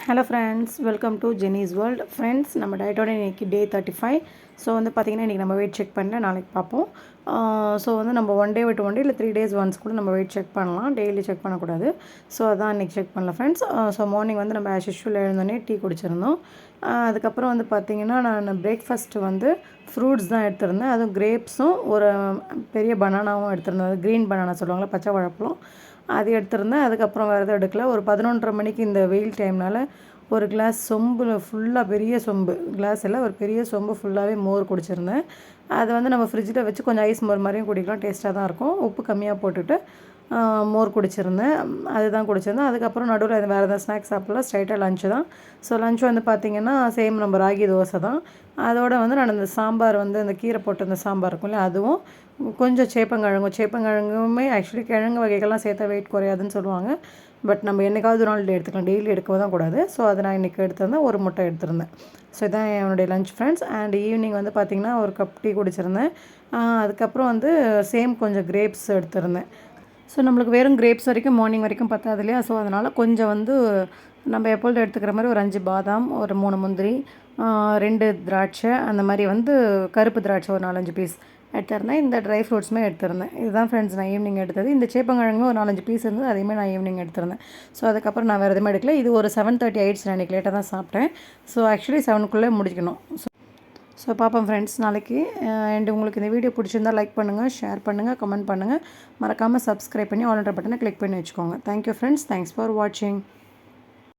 Hello friends, welcome to Jenis world. Friends, நம்ம டயட்டோட இன்றைக்கி டே 35. ஸோ பார்த்திங்கன்னா இன்றைக்கி நம்ம வெயிட் செக் பண்ணல, நாளைக்கு பார்ப்போம். ஸோ நம்ம 1 டே விட்டு 1 டே இல்லை 3 days ஒன்ஸ் கூட நம்ம வெயிட் செக் பண்ணலாம், டெய்லி செக் பண்ணக்கூடாது. ஸோ அதான் இன்றைக்கி செக் பண்ணல ஃப்ரெண்ட்ஸ். ஸோ மார்னிங் நம்ம ஆஸ் யூஷுவல் எழுந்தோடனே டீ குடிச்சிருந்தோம். அதுக்கப்புறம் பார்த்திங்கன்னா நான் பிரேக்ஃபாஸ்ட்டு ஃப்ரூட்ஸ் தான் எடுத்திருந்தேன். அதுவும் கிரேப்ஸும் ஒரு பெரிய பனானாவும் எடுத்திருந்தேன். அது க்ரீன் பனானா சொல்லுவாங்களா, பச்சை வாழைப்பழம், அது எடுத்திருந்தேன். அதுக்கப்புறம் வேறு எதுவும் எடுக்கல. ஒரு 11:30 மணிக்கு இந்த வெயில் டைம்னால் ஒரு கிளாஸ் சொம்பில் ஃபுல்லாக, பெரிய சொம்பு கிளாஸ் எல்லாம், ஒரு பெரிய சொம்பு ஃபுல்லாகவே மோர் குடிச்சிருந்தேன். அதை நம்ம ஃப்ரிட்ஜில் வச்சு கொஞ்சம் ஐஸ் மோர் மாதிரியும் குடிக்கலாம், டேஸ்ட்டாக தான் இருக்கும். உப்பு கம்மியாக போட்டுட்டு மோர் குடிச்சிருந்தேன். அதுதான் குடிச்சிருந்தேன். அதுக்கப்புறம் நடுவில் வேறு எதாவது ஸ்நாக்ஸ் சாப்பிடலாம், ஸ்ட்ரைட்டாக லஞ்சு தான். ஸோ லஞ்ச் பார்த்திங்கன்னா சேம் நம்ம ராகி தோசை தான். அதோடு நான் இந்த சாம்பார் இந்த கீரை போட்டு இந்த சாம்பார் இருக்கும் இல்லையா, அதுவும் கொஞ்சம் சேப்பங்கிழங்குமே ஆக்சுவலி கிழங்கு வகைகள்லாம் சேர்த்தா வெயிட் குறையாதுன்னு சொல்லுவாங்க. பட் நம்ம என்றைக்காவது ஒரு நாள் எடுத்துக்கலாம், டெய்லி எடுக்க தான் கூடாது. ஸோ அதை நான் இன்றைக்கி எடுத்திருந்தேன், ஒரு முட்டை எடுத்திருந்தேன். ஸோ இதான் என்னுடைய லஞ்ச் ஃப்ரெண்ட்ஸ். அண்ட் ஈவினிங் பார்த்திங்கன்னா ஒரு கப் டீ குடிச்சிருந்தேன். அதுக்கப்புறம் சேம் கொஞ்சம் கிரேப்ஸ் எடுத்திருந்தேன். ஸோ நம்மளுக்கு வெறும் கிரேப்ஸ் வரைக்கும் மார்னிங் வரைக்கும் பத்தாது இல்லையா. ஸோ அதனால் கொஞ்சம் நம்ம எப்பொழுது எடுத்துக்கிற மாதிரி ஒரு 5 பாதாம், ஒரு 3 முந்திரி, 2 திராட்சை, அந்த மாதிரி கருப்பு திராட்சை ஒரு 4-5 பீஸ் எடுத்திருந்தேன். இந்த ட்ரை ஃப்ரூட்ஸுமே எடுத்திருந்தேன். இதுதான் ஃப்ரெண்ட்ஸ் நான் ஈவினிங் எடுத்தது. இந்த சேப்பங்கிழங்குமே ஒரு 4-5 பீஸ் இருந்தது, அதையுமே நான் ஈவினிங் எடுத்திருந்தேன். ஸோ அதுக்கப்புறம் நான் வேறு எதுவுமே எடுக்கல. இது ஒரு 7:30 ஆகிடுச்சு, நான் இன்றைக்கி லேட்டாக தான் சாப்பிட்டேன். ஸோ ஆக்சுவலி 7க்குள்ளே முடிக்கணும். ஸோ பார்ப்போம் ஃப்ரெண்ட்ஸ் நாளைக்கு. அண்ட் உங்களுக்கு இந்த வீடியோ பிடிச்சிருந்தால் லைக் பண்ணுங்கள், ஷேர் பண்ணுங்கள், கமெண்ட் பண்ணுங்கள். மறக்காமல் சப்ஸ்கிரைப் பண்ணி ஆல் என்ற பட்டனை கிளிக் பண்ணி வச்சுக்கோங்க. தேங்க்யூ ஃப்ரெண்ட்ஸ், தேங்க்ஸ் ஃபார் வாட்சிங்.